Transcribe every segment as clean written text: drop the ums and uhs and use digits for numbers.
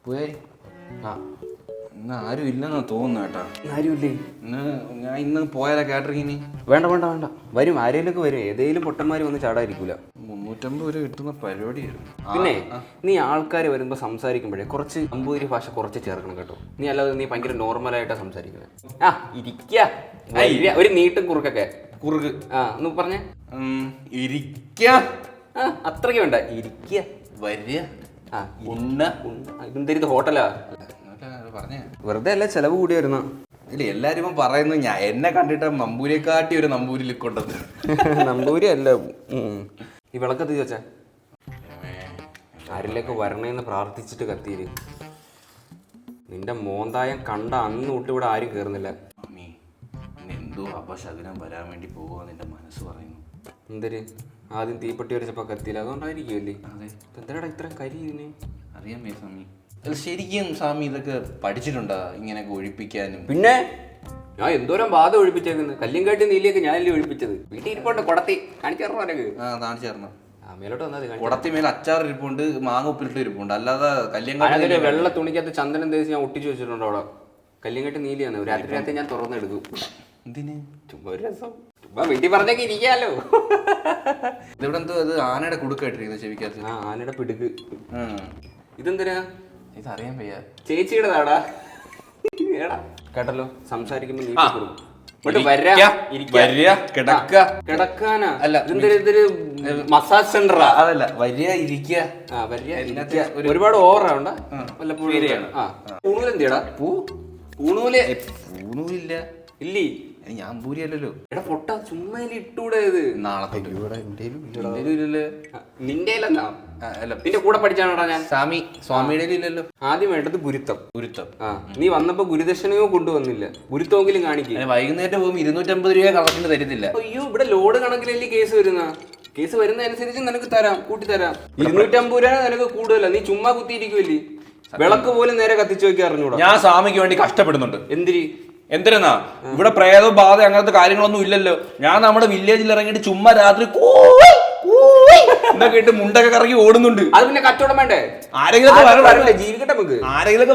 പോയി ആ ഇന്ന് ആരും ഇല്ലെന്നാ തോന്നുന്നു കേട്ടാ. ആരുമില്ലേ? ഞാൻ ഇന്ന് പോയാലോ കാറ്ററിങ്ങിന്? വേണ്ട വേണ്ട വേണ്ട, വരും, ആരെങ്കിലൊക്കെ വരും. ഏതെങ്കിലും പൊട്ടന്മാർ വന്ന് ചാടാതിരിക്കൂല. 350 രൂപ കിട്ടുന്ന പരിപാടിയായിരുന്നു. പിന്നെ നീ ആൾക്കാർ വരുമ്പോൾ സംസാരിക്കുമ്പോഴേ കുറച്ച് നമ്പൂതിരി ഭാഷ കുറച്ച് ചേർക്കണം കേട്ടോ. നീ അല്ലാതെ നീ ഭയങ്കര നോർമലായിട്ടാ സംസാരിക്കുന്നത്. ആ ഇരിക്ക, ഒരു നീട്ടും കുറുക്കൊക്കെ. കുറുക്ക് ഒന്ന് പറഞ്ഞേ. ഇരിക്ക, അത്രയ്ക്ക് വേണ്ട. ഇരിക്ക, വരിക, ഇതെന്ത് ഹോട്ടലാ? പറഞ്ഞ വെറുതെ അല്ല, ചെലവ് കൂടി വരുന്ന. ഇല്ല, എല്ലാരും ഇപ്പം പറയുന്നു ഞാൻ എന്നെ കണ്ടിട്ട് നമ്പൂരിയെക്കാട്ടി ഒരു നമ്പൂരി ലുക്കുണ്ടെന്ന്. നമ്പൂരി അല്ല. ഈ വിളക്കത്ത് ചോദിച്ചാ ആരിലേക്ക് വരണേന്ന് പ്രാർത്ഥിച്ചിട്ട് കത്തിയിര്. നിന്റെ മോന്തായം കണ്ട അന്ന് തൊട്ട് ഇവിടെ ആരും കയറുന്നില്ല. എന്തോ അപശകുനം വരാൻ വേണ്ടി പോവാ നിന്റെ മനസ്സ് പറയുന്നു. എന്തൊരു ആദ്യം തീപ്പെട്ടി വരച്ചപ്പോ കത്തിയില്ല, അതുകൊണ്ടായിരിക്കുമല്ലേ? അതെ, എന്താടാ ഇത്ര കരി ഇതിന്? അറിയാമേ സ്വാമി. ശരിക്കും സ്വാമി ഇതൊക്കെ പഠിച്ചിട്ടുണ്ടാ ഇങ്ങനെയൊക്കെ ഒഴിപ്പിക്കാനും? പിന്നെ ഞാൻ എന്തോരം ബാധ ഒഴിപ്പിച്ചേക്കുന്നത്. കല്ലും കാട്ടി നീലിയൊക്കെ ഞാനല്ലേ ഒഴിപ്പിച്ചത്. വീട്ടിൽ ഇരിപ്പുണ്ട് കുടത്തി, കാണിച്ചു തരണോ എനിക്ക്? കാണിച്ചു തരണം. മേലോട്ട് വന്നത് കുടത്തി മേലെ അച്ചാർ ഇരിപ്പുണ്ട്, മാങ്ങ ഉപ്പിലിട്ട് ഇരിപ്പുണ്ട്. അല്ലാതെ കല്യാണം വെള്ള തുണിക്കകത്ത് ചന്ദനം തേച്ച് ഞാൻ ഒട്ടിച്ചു വെച്ചിട്ടുണ്ട് അവിടെ. കല്ലും കാട്ടി നീലിയാണ്. രാത്രി ഞാൻ തുറന്നെടുക്കും. എന്തിന്? ചുമ്മാ ഒരു രസം. ചുമ്മാ വീട്ടിൽ പറഞ്ഞൊക്കെ ഇരിക്കാലോ. ഇവിടെ എന്തോ അത് ആനയുടെ കുടുക്കായിട്ടിരിക്കുന്നത് ചെവിക്കകത്ത്. ആനയുടെ പിടുക്ക്. ഇതെന്തിനാ? ഇതറിയാൻ വയ്യ. ചേച്ചിയുടെ നാടാ കേട്ടല്ലോ. സംസാരിക്കുമ്പോ നീ കിടക്കാനാ? അല്ല, ഇതൊരു മസാജ് സെന്ററാ. അതല്ല, വരിക, ഇരിക്കുക. ഒരുപാട് ഓവറാവണ്ട. വല്ലപ്പോഴും. പൂണൂലെന്തിയടാ? പൂണൂല് പൂണൂലില്ല. ഇല്ലേ? ഞാൻ പൂരിയല്ലോ. എടാ പൊട്ട, ചുമ്മാ ഇട്ടൂടെ ഇത്. നാളെ നിന്റെ നിന്റെ കൂടെ പഠിച്ചാണോടാ ഞാൻ? സ്വാമിയുടെ ഇല്ലല്ലോ. ആദ്യം വേണ്ടത് ഗുരുത്തം. നീ വന്നപ്പോ ഗുരുദക്ഷിണയോ കൊണ്ടുവന്നില്ല. ഗുരുത്വമെങ്കിലും കാണിക്കുക. വൈകുന്നേരം പോകുമ്പോൾ 250 രൂപ കളക്ഷൻ തരത്തില്ല. അയ്യോ, ഇവിടെ ലോഡ് കണക്കിലല്ലേ കേസ് വരുന്ന. കേസ് വരുന്നതനുസരിച്ച് നിനക്ക് തരാം, കൂട്ടി തരാം. 250 രൂപ നിനക്ക് കൂടുതല. നീ ചുമ്മാ കുത്തിയിരിക്കുമല്ലേ? വിളക്ക് പോലും നേരെ കത്തിച്ചു വെക്കാൻ അറിഞ്ഞൂടാ. ഞാൻ സ്വാമിക്ക് വേണ്ടി കഷ്ടപ്പെടുന്നുണ്ട്. എന്തിനാ? ഇവിടെ പ്രേത ബാധ അങ്ങനത്തെ കാര്യങ്ങളൊന്നും ഇല്ലല്ലോ. ഞാൻ നമ്മുടെ വില്ലേജിൽ ഇറങ്ങിയിട്ട് ചുമ്മാ രാത്രി എന്നൊക്കെ ഇട്ട് മുണ്ടൊക്കെ കറങ്ങി ഓടുന്നുണ്ട്. അത് പിന്നെ കച്ചവടം വേണ്ടേ? ആരെങ്കിലൊക്കെ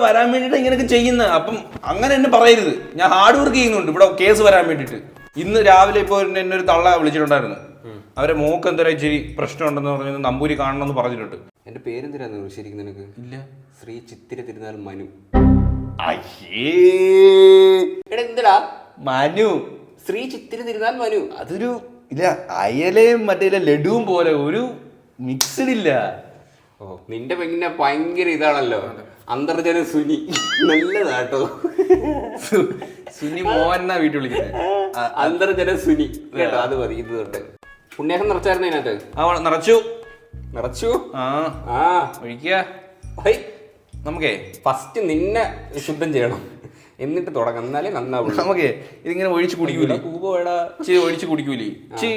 വരാൻ വേണ്ടിട്ട് ഇങ്ങനെയൊക്കെ ചെയ്യുന്ന. അപ്പം അങ്ങനെ എന്നെ പറയരുത്. ഞാൻ ഹാർഡ് വർക്ക് ചെയ്യുന്നുണ്ട് ഇവിടെ കേസ് വരാൻ വേണ്ടിട്ട്. ഇന്ന് രാവിലെ ഇപ്പൊ എന്നെ ഒരു തള്ള വിളിച്ചിട്ടുണ്ടായിരുന്നു. അവരെ മോക്ക് എന്തോ ഇച്ചിരി പ്രശ്നമുണ്ടെന്ന് പറഞ്ഞു, നമ്പൂരി കാണണമെന്ന് പറഞ്ഞിട്ടുണ്ട്. എന്റെ പേരെന്തിനാന്ന് ശരിക്കും നിനക്ക്? ഇല്ല. ശ്രീ ചിത്തിര തിരുനാൾ മനു. എന്തിനാ മനു? ശ്രീ ചിത്തിര തിരുനാൾ മനു. അതൊരു ഇല്ല, അയലയും മറ്റേ ലഡുവും പോലെ ഒരു മിക്സഡ് ഇല്ല. ഓ, നിന്റെ പെണ്ണിനെ ഭയങ്കര ഇതാണല്ലോ. അന്തർജന സുനി. നല്ലതാട്ടോ. സുനി മോഹൻ എന്നാ വീട്ടിൽ വിളിക്കുന്നത്. അന്തർജന സുനി കേട്ടോ. അത് മതി. ഇത് തൊട്ട് പുണ്യാഹം നിറച്ചായിരുന്നു അതിനകത്ത്. നിറച്ചു. ഒഴിക്കുക. നമുക്കേ ഫസ്റ്റ് നിന്നെ ശുദ്ധം ചെയ്യണം, എന്നിട്ട് തുടങ്ങാം. എന്നാലേ നന്നാവുള്ളൂ. നമുക്ക് ഇതിങ്ങനെ ഒഴിച്ച് കുടിക്കൂലേ? ഒഴിച്ച് കുടിക്കൂലേ? ഇച്ചി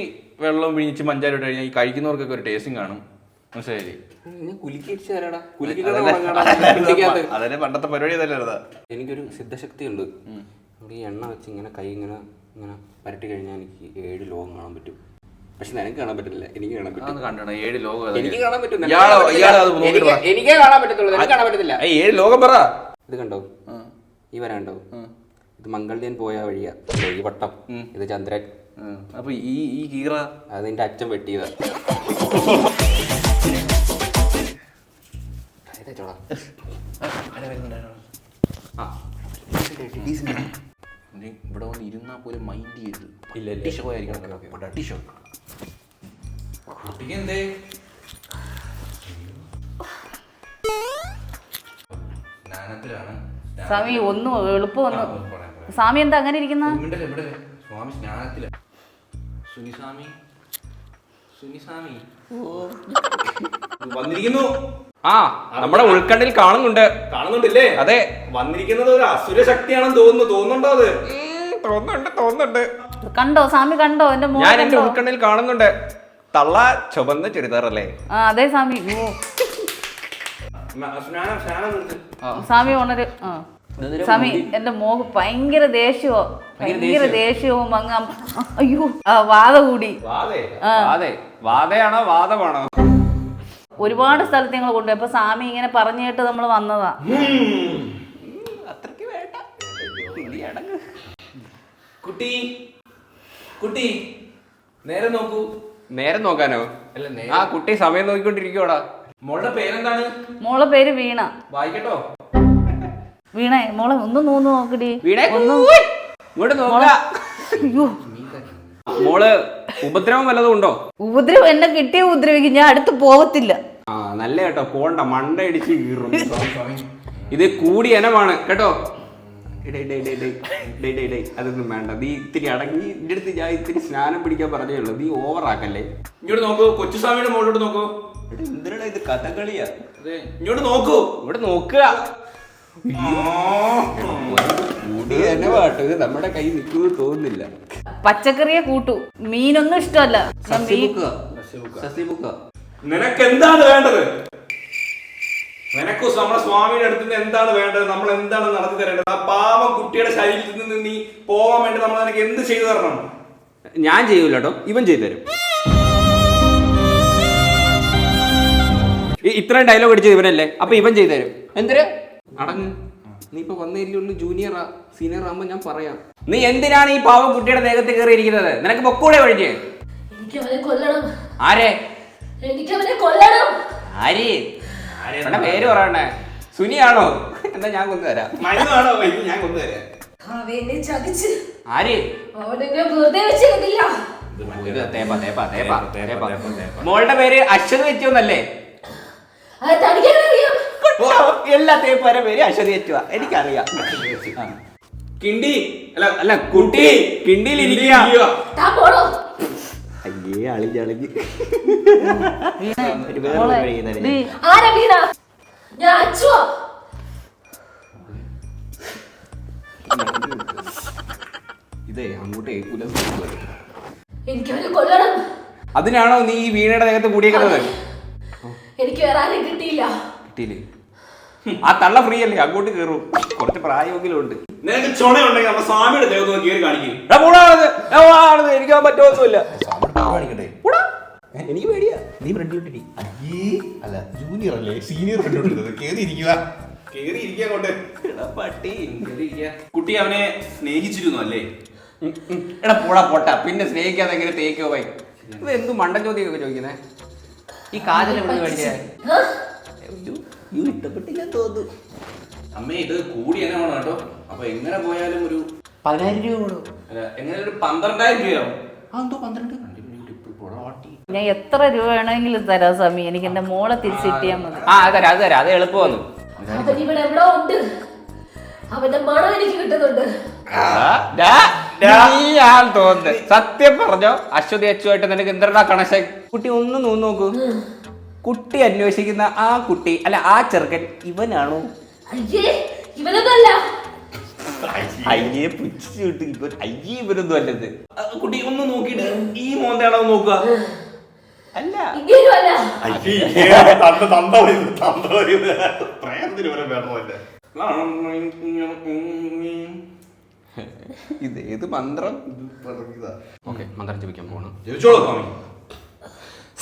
വെള്ളം പിഴിച്ച് മഞ്ചാരി ഇട്ട് കഴിഞ്ഞാൽ ഈ കഴിക്കുന്നവർക്കൊക്കെ ഒരു ടേസ്റ്റും കാണും. മനസ്സിലായില്ലേ? അതന്നെ പണ്ടത്തെ പരിപാടി അതല്ലേ. എനിക്കൊരു സിദ്ധശക്തി ഉണ്ട്. ഈ എണ്ണ വെച്ച് ഇങ്ങനെ കൈ ഇങ്ങനെ ഇങ്ങനെ പരട്ടി കഴിഞ്ഞാൽ എനിക്ക് 7 ലോകം കാണാൻ പറ്റും. പക്ഷെ നിനക്ക് കാണാൻ പറ്റില്ല, എനിക്ക് കാണാൻ പറ്റും. 7 ലോകം എനിക്ക് കാണാൻ പറ്റും. എനിക്കേ കാണാൻ പറ്റത്തുള്ളൂ, നിനക്ക് കാണാൻ പറ്റത്തില്ല. 7 ലോകം പറ. ഇത് കണ്ടോ? ഈ വരാണ്ടോ? ഇത് മംഗൾയാൻ പോയ വഴിയാ. ഈ വട്ടം ഇത് ചന്ദ്രൻ. അപ്പൊ ഈ കീറ അതിന്റെ അച്ഛൻ വെട്ടിയതാ. ഇവിടെ വന്ന് ഇരുന്നാ പോലും മൈൻഡ് ചെയ്ത് സ്വാമി ഒന്നും എളുപ്പം ഒന്ന്. സ്വാമി എന്താ അങ്ങനെ ഇരിക്കുന്ന? സ്വാമി സ്നാനത്തില. വന്നിരിക്കുന്നു. നമ്മുടെ ഉൾക്കണ്ണിൽ കാണുന്നുണ്ടല്ലേ? അതെ, വന്നിരിക്കുന്നത് ഒരു അസുര ശക്തിയാണെന്ന് തോന്നുന്നുണ്ടോ? അത് തോന്നുന്നുണ്ട്. കണ്ടോ സ്വാമി? കണ്ടോ? ഞാൻ എന്റെ ഉൾക്കണ്ണിൽ കാണുന്നുണ്ട്. തള്ള ചുവന്ന ചുരിദാറല്ലേ? അതെ സ്വാമി. സ്വാമി ഉണര്. സ്വാമി എന്റെ മോക്ക് ഭയങ്കര ദേഷ്യവും അങ്ങ്. അയ്യോ, വാദ കൂടി. വാദയാണോ വാദമാണോ? ഒരുപാട് സ്ഥലത്ത് ഞങ്ങൾ കൊണ്ടുപോയി. അപ്പൊ സ്വാമി ഇങ്ങനെ പറഞ്ഞു കേട്ട് നമ്മൾ വന്നതാ. അത്രയ്ക്ക് വേണ്ട. കുട്ടി കുട്ടി നേരെ നോക്കൂ. നേരെ നോക്കാനോ? ആ കുട്ടി സമയം നോക്കിക്കൊണ്ടിരിക്കോടാ. മോളുടെ പേരെന്താണ്? മോളെ പേര് വീണ. വായിക്കട്ടോ. വീണ മോളെ ഒന്ന് നോക്കടി. വീണേ ഇങ്ങോട്ട് നോക്ക. മോള് ഉപദ്രവം വല്ലതും ഉണ്ടോ? ഉപദ്രവം എന്നെ കിട്ടിയ ഉപദ്രവിക്കും, ഞാൻ അടുത്ത് പോകത്തില്ല. ആ നല്ല കേട്ടോ, പോണ്ട, മണ്ട ഇടിച്ച് കീറും. ഇത് കൂടി ഇനമാണ് കേട്ടോ. അതൊന്നും വേണ്ട, നീ ഇത്തിരി അടങ്ങി. എന്റെ അടുത്ത് ഞാൻ ഇത്തിരി സ്നാനം പിടിക്കാൻ പറഞ്ഞേ ഉള്ളൂ, നീ ഓവറാക്കല്ലേ. ഇങ്ങോട്ട് നോക്കൂ, കൊച്ചുസ്വാമിയുടെ മോളോട്ട് നോക്കൂ. എന്തിനാ ഇത് കഥകളിയാ? ഇങ്ങോട്ട് നോക്കൂ. ഇവിടെ നോക്കുക. ഇത് നമ്മുടെ കൈ നിൽക്കുമെന്ന് തോന്നുന്നില്ല. പച്ചക്കറിയെ കൂട്ടു, മീനൊന്നും ഇഷ്ടമല്ല. നിനക്ക് എന്താണ് വേണ്ടത്? നിനക്ക് നമ്മുടെ സ്വാമിയുടെ അടുത്ത് നിന്ന് എന്താണ് വേണ്ടത്? നമ്മൾ എന്താണ് നടത്തി തരേണ്ടത്? ആ പാവം കുട്ടിയുടെ ശരീരത്തിൽ നിന്ന് നീ പോവാൻ വേണ്ടി നമ്മൾ നിനക്ക് എന്ത് ചെയ്തു തരണം? ഞാൻ ചെയ്യൂല കേട്ടോ, ഇവൻ ചെയ്തു തരും. ഇത്രയും ഡയലോഗ് അടിച്ചത് ഇവനല്ലേ, അപ്പൊ ഇവൻ ചെയ്തു തരും. എന്തിനാ അടങ്ങ്, നീ ഇപ്പൊ വന്നേരിയുള്ള ജൂനിയറാ. സീനിയർ ആകുമ്പോ ഞാൻ പറയാം. നീ എന്തിനാണ് ഈ പാവം കുട്ടിയുടെ ദേഹത്ത് കയറി ഇരിക്കുന്നത്? നിനക്ക് പൊക്കൂടെ വഴിക്ക്. ആരെ? ആര്? പേര് പറയണ്ടേ? സുനിയാണോ? എന്നാ ഞാൻ കൊണ്ടുവരാം. ഞാൻ കൊണ്ടുവരാം. ആര്? മോളുടെ പേര് അശ്വതി വെച്ചോന്നല്ലേ? എല്ലാ തേപ്പാരെ പേര് അശ്വതി വെച്ചുവാ, എനിക്കറിയാം. കിണ്ടി അല്ല കുട്ടി കിണ്ടിയിൽ ഇരിക്കുക. അയ്യേ അളിഞ്ഞളഞ്ഞ്. ഇതേ അങ്ങോട്ട് കേൾക്കൂല. അതിനാണോ നീ ഈ വീണയുടെ ദേഹത്ത് കൂടിയേക്കുന്നത്? എനിക്ക് വേറെ ആരെയും കിട്ടിയില്ല. കിട്ടിയില്ലേ? ആ തള്ള ഫ്രീ അല്ലേ, അങ്ങോട്ട് കയറും. കുറച്ച് പ്രായമെങ്കിലും ഉണ്ട്. നിനക്ക് ചുണയുണ്ടെങ്കിൽ നമ്മുടെ സ്വാമിയുടെ ദേഹത്ത് കയറി കാണിക്കും. എനിക്ക് പറ്റുമൊന്നുമില്ല. എനിക്ക് പേടിയാ. നീ ഫ്രണ്ട് വിട്ടിട്ട് അല്ല ജൂനിയർ അല്ലേ, സീനിയർ പട്ടി. കുട്ടി അവനെ സ്നേഹിച്ചിരുന്നു അല്ലേ? എടാ പോടാ പോട്ടാ. പിന്നെ സ്നേഹിക്കാതെ എങ്ങനെ തേക്കോ പോയി? ഇത് എന്തു മണ്ടൻ ചോദ്യമൊക്കെ ചോദിക്കുന്നേ? ഈ കാജൽ എവിടെ മേടിച്ചേ? ഇഷ്ടപ്പെട്ടില്ല തോന്നുന്നു. അമ്മേ ഇത് കൂടി എന്നെ വേണം കേട്ടോ. അപ്പൊ എങ്ങനെ പോയാലും ഒരു 10,000 രൂപ കൂടും. അല്ല എങ്ങനെ ഒരു 12,000 രൂപയാവും. അതെന്തോ 12? ഞാൻ എത്ര രൂപ വേണമെങ്കിലും തരാം സ്വാമി, എനിക്ക് എന്റെ മോളെ തിരിച്ചിട്ടിയാ മതി. ആ അത് തരാം അത് എളുപ്പമാണ്. അവൻ ഇവിടെ എവിടെ ഉണ്ട്? അവന്റെ മണം എനിക്ക് കിട്ടുന്നുണ്ട്. തോന്നുന്നത് സത്യം പറഞ്ഞോ? അശ്വതി അച്ചുമായിട്ട് നിനക്ക് എന്താ കണക്ഷൻ? കുട്ടി ഒന്ന് നോക്കൂ. കുട്ടി അന്വേഷിക്കുന്ന ആ കുട്ടി അല്ല ആ ചെറുക്കൻ ഇവനാണോ? ഇവനൊന്നല്ല. അയ്യേ പുച്ഛിട്ട് ഇവൻ. അയ്യേ ഇവനൊന്നും അല്ലത്. കുട്ടി ഒന്ന് നോക്കിയിട്ട് ഈ മോന്താണോ നോക്കുക? അല്ല ഇത് ഏത് മന്ത്രം? മന്ത്രം ജപിക്കാൻ പോകണം.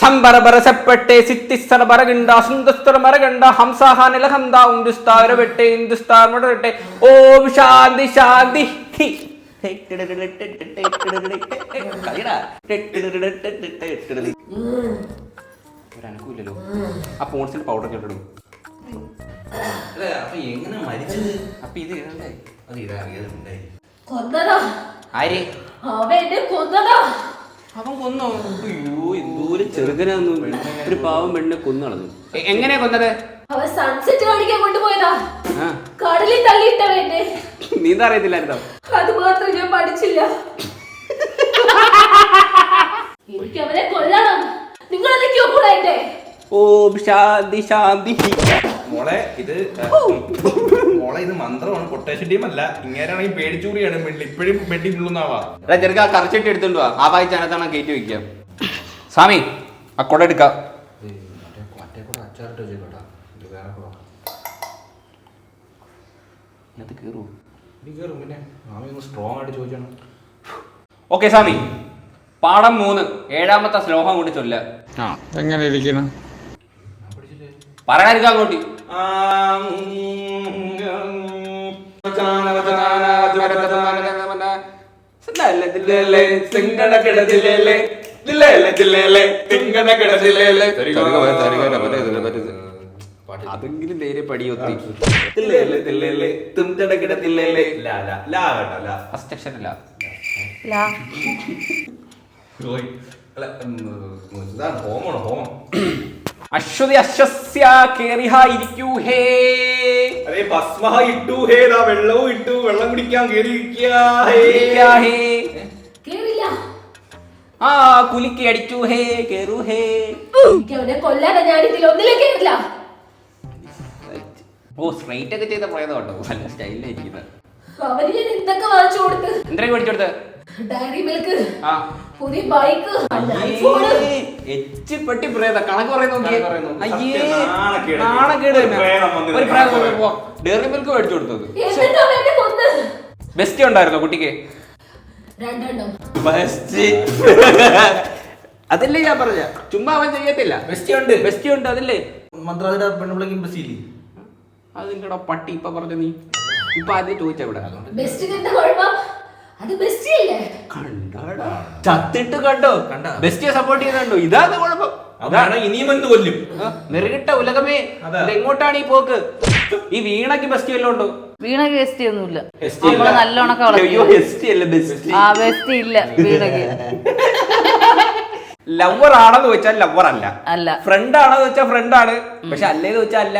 സംബരബരസപ്പെട്ടെ സിത്തിസ്തര ബരഗണ്ട സുന്ദസ്തര മരഗണ്ട ഹംസാഹാനില ഹന്ത ഉണ്ടുസ്താര വെട്ടെ ഇന്ദുസ്താർ മടട്ടെ ഓം ശാന്തി ശാന്തി. ഒരനക്കൂല്ലല്ലോ. ആ പോൺസിൽ പൗഡർ കേട്ടിടും. എങ്ങനെ മരിച്ചത്? അപ്പൊ ഇത് ഇടണ്ടേ? അത് ഇടാറിയാ കൊന്നതാ. ആര്? അവനെ കൊന്നതാ. അവൻ കൊന്നോ? അയ്യോ എന്തോരം ചെറുകനാന്നു. ഒരു പാവം പെണ്ണിനെ കൊന്നു കളഞ്ഞു. എങ്ങനെയാ കൊന്നത്? അവൻ സൺസെറ്റ് കാണിക്കാൻ കൊണ്ടുപോയതാ. കടലിൽ തള്ളിയിട്ടവന്റെ. നീന്താ അറിയത്തില്ലായിരുന്നോ? അത് മാത്രം ഞാൻ പഠിച്ചില്ല. എനിക്ക് അവനെ കൊല്ലണം. നിങ്ങൾ എന്തൊക്കെയോ കൂടെ എന്റെ. ഓം ശാന്തി ശാന്തി. മോളെ ഇത് മന്ത്രമാണ്, കൊട്ടേഷൻ ടീം അല്ല. ഇങ്ങനെയാണെങ്കിൽ പേടിച്ചൂടിയാണ്. ഇപ്പോഴും വെട്ടി ഉള്ളുന്നാവാ. ചെറുക്ക കറച്ചിട്ട് എടുത്തോണ്ട് വാ. ആ വായിച്ചാനത്താണ് കയറ്റി വെക്കാം. സ്വാമി ആ കൊട എടുക്കാം. ഓക്കെ സ്വാമി, പാഠം 3 7ാമത്തെ ശ്ലോകം കൊണ്ട് ചൊല്ല. എങ്ങനെ ഇരിക്കണം? പറയാനിരിക്കാം അങ്ങോട്ട്. അതെങ്കിലും നേരെ പടിയൊത്തി. ഫസ്റ്റ് അക്ഷരല്ല. അശ്വതി അശ്വസ്യ കേറിഹ ഇരിക്കൂ ഹേ. അതെ ഭസ്മ ഇട്ടു ഹേ, വെള്ളവും ഇട്ടു, വെള്ളം കുടിക്കാൻ കേറിയിരിക്കുക. കേറില്ല. ആ കുലിക്ക് അടിച്ചു ഹേ കേറു ഹേ. അവനെ കൊല്ലാനാ ഞാൻ ഇതിൽ ഒന്നിലേക്ക് കേറില്ല. ഓ സ്ട്രൈറ്റ് ഒക്കെ ചെയ്ത പ്രേതം കേട്ടോ, നല്ല സ്റ്റൈലിലായിരിക്കുന്നത്. അവന് ഞാൻ എന്തൊക്കെ വാങ്ങിച്ചു കൊടുത്ത്. എന്തൊക്കെ മേടിച്ചു കൊടുത്ത്? ഡയറി മിൽക്ക്, ആ പുതിയ ബൈക്ക്, ഐഫോണ്. പെട്ടി പ്രേത കണക്ക് പറയുന്നു. അയ്യേ നാണക്കേട് തന്നെ. പ്രേതം വന്നിരുന്നു. ഒരു പ്രേതം ഡയറി മിൽക്ക് മേടിച്ചു കൊടുത്തത്. എന്നിട്ട് അവൻ എന്നെ കൊന്ന്. ബെസ്റ്റ് ഉണ്ടായിരുന്നോ കുട്ടിക്ക്? രണ്ടെണ്ണം. അതല്ലേ ഞാൻ പറഞ്ഞ, ചുമ്മാ അവൻ ചെയ്യത്തില്ല. ബെസ്റ്റ് ഉണ്ട് അതല്ലേ. മന്ത്രാദിന്റെ പെണ്ണുപിള്ളേക്കും ബസ്സില്ലേ? അതിന്റെ പട്ടി ഇപ്പൊ പറഞ്ഞ നീ ഇപ്പൊ ആദ്യം ചോദിച്ച ഇവിടെ ബെസ്റ്റ് കണ്ട കുഴപ്പം അത് ബെസ്റ്റ് അല്ലേ? കണ്ടാടാ ചത്തിട്ട് കണ്ടോ? ബെസ്റ്റിയെ സപ്പോർട്ട് ചെയ്തോ? ഇതാണ് കുഴപ്പം. അതാണ് ഇനിയും എന്ത് കൊല്ലും. നെറുകിട്ട ഉലകമേ, എങ്ങോട്ടാണ് ഈ പോക്ക്? ഈ വീണക്ക് ബെസ്റ്റ് വല്ലതും ഉണ്ടോ? വീണക്ക് ബെസ്റ്റ് ഒന്നുമില്ല. നമ്മള് നല്ലോണൊക്കെ ആ ബെസ്റ്റ് ഇല്ല വീണക്ക്. ലവർ ആണെന്ന് വെച്ചാൽ ലവർ അല്ല, അല്ല ഫ്രണ്ട് ആണെന്ന് വെച്ചാൽ ഫ്രണ്ട് ആണ്, പക്ഷെ അല്ലേന്ന് വെച്ചാൽ അല്ല.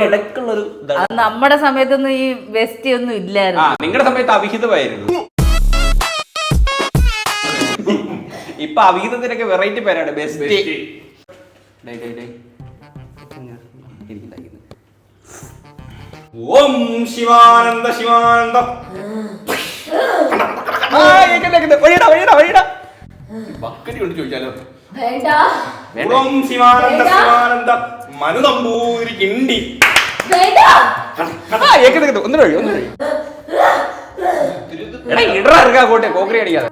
ഇടക്കുള്ളൊരു അത് നമ്മുടെ സമയത്തൊന്നും ഈ ബെസ്റ്റ് ഒന്നും ഇല്ലായിരുന്നു. നിങ്ങളുടെ സമയത്ത് അവിഹിതമായിരുന്നു. ഇപ്പൊ അവിഹിതത്തിനൊക്കെ വെറൈറ്റി പേരാണ് ബെസ്റ്റ്. ഓം ശിവാനന്ദ ശിവാനന്ദ. ബക്കരി കൊണ്ട് ചോദിച്ചാലോ? വേണ്ട. ഓം ശിവാനന്ദ ശിവാനന്ദ മനു നമ്പൂതിരി കിണ്ടി. വേണ്ട. ഒന്ന് കഴിയും ഇടറാ കോട്ടെ കോക്കറി അടിക്കാതെ.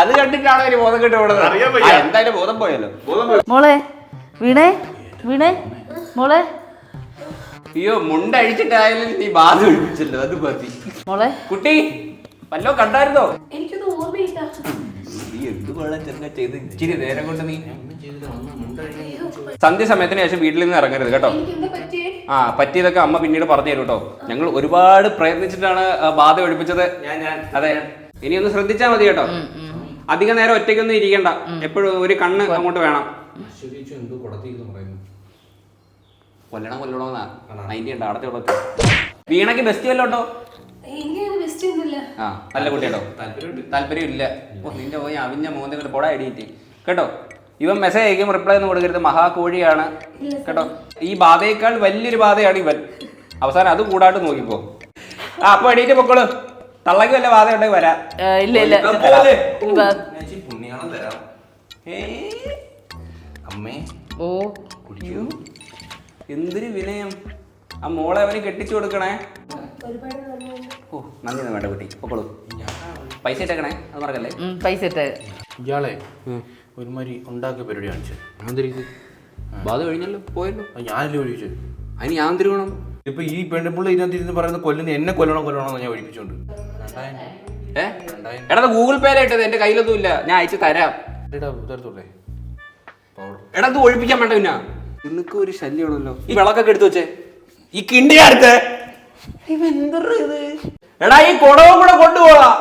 അത് കണ്ടിട്ടാണോ ഒരു ബോധം കെട്ട് പോണത്? എന്തായാലും ബോധം പോയല്ലോ. മോളെ വീണേ വീണേ മോളെ. അയ്യോ മുണ്ടഴിച്ചിട്ടായാലും നീ ബാധ ഒഴിപ്പിച്ചല്ലോ, അത് മതി. മോളെ കുട്ടി വല്ലോ കണ്ടായിരുന്നോ? എനിക്കൊന്നും ഓർമ്മയില്ല. നീ എന്ത് കൊള്ളാൻ ചെറുങ്ങ ചെയ്ത് ഇച്ചിരി നേരം കൊണ്ട് നീ സന്ധ്യ സമയത്തിന് ശേഷം വീട്ടിൽ നിന്ന് ഇറങ്ങരുത് കേട്ടോ. എനിക്കെന്താ പറ്റിയേ? പറ്റിയതൊക്കെ അമ്മ പിന്നീട് പറഞ്ഞു തരും കേട്ടോ. ഞങ്ങൾ ഒരുപാട് പ്രയത്നിച്ചിട്ടാണ് ബാധ ഒഴിപ്പിച്ചത്. അതെ, ഇനി ഒന്ന് ശ്രദ്ധിച്ചാൽ മതി കേട്ടോ. അധിക നേരം ഒറ്റയ്ക്കൊന്നും ഇരിക്കണ്ട, എപ്പോഴും ഒരു കണ്ണ് അങ്ങോട്ട് വേണം. കൊല്ലണോന്നാ 90 ഉണ്ട് അടച്ച കുളത്ത്. വീണക്ക് ബെസ്റ്റ് വല്ലോ ഉണ്ടോ? എനിക്കങ്ങനെ ബെസ്റ്റ് ഒന്നുമില്ല. നല്ല കുട്ടിയാട്ടോ. താല്പര്യം ഇല്ല. നിന്റെ പോയി അവിഞ്ഞ മോന്തെ കൊണ്ട് പൊടാ എഡിറ്റ് കേട്ടോ. ഇവൻ മെസ്സേജ് അയക്കും, റിപ്ലൈ ഒന്നും കൊടുക്കരുത്. മഹാകോഴിയാണ് കേട്ടോ. ഈ ബാധയേക്കാൾ വലിയൊരു ബാധയാണ് ഇവൻ. അവസാനം അത് കൂടാണ്ട് നോക്കിപ്പോ. അപ്പൊ എണീറ്റ് പൊക്കോളൂ. തള്ളക്ക് വല്ല ബാധ ഉണ്ടെങ്കിൽ വരാം. ഇല്ല ഇല്ല പുണ്യാളം തരാം. അമ്മേ ഓ എന്തൊരു വിനയം. ആ മോളെ അവന് കെട്ടിച്ചു കൊടുക്കണേ. ഓ നന്ദി വേണ്ട കുട്ടി, പൊക്കോളൂ. പൈസ ഇട്ടേക്കണേ, അത് മറക്കല്ലേ. പൈസ ഇട്ടേ. ഇയാളെ ഒരുമാതിരി ഉണ്ടാക്കിയ പരിപാടി കാണിച്ചു. ബാധ കഴിഞ്ഞല്ലോ, പോയല്ലോ. ഞാനല്ലേ ഒഴിച്ചു. അതിന് ഞാൻ തിരുവണം. ഇപ്പൊ ഈ പെണ്ണുപിള്ള ഇതിനകത്ത് ഇരുന്ന് പറയുന്നത് കൊല്ലുന്ന എന്നെ കൊല്ലണം ഞാൻ ഒഴിപ്പിച്ചോണ്ട്. എടാ ഗൂഗിൾ പേയില ഇട്ടത്, എന്റെ കയ്യിലൊന്നും ഇല്ല, ഞാൻ അയച്ചു തരാം. എടാ ഇത് ഒഴിപ്പിക്കാൻ വേണ്ട. പിന്നെ നിനക്ക് ഒരു ശല്യമാണല്ലോ. ഈ വിളക്കൊക്കെ എടുത്തു വെച്ചേ. ഈ കിണ്ടിയാ എടുത്തേ. എടാ ഈ കുടവും കൂടെ കൊണ്ടുപോകാം.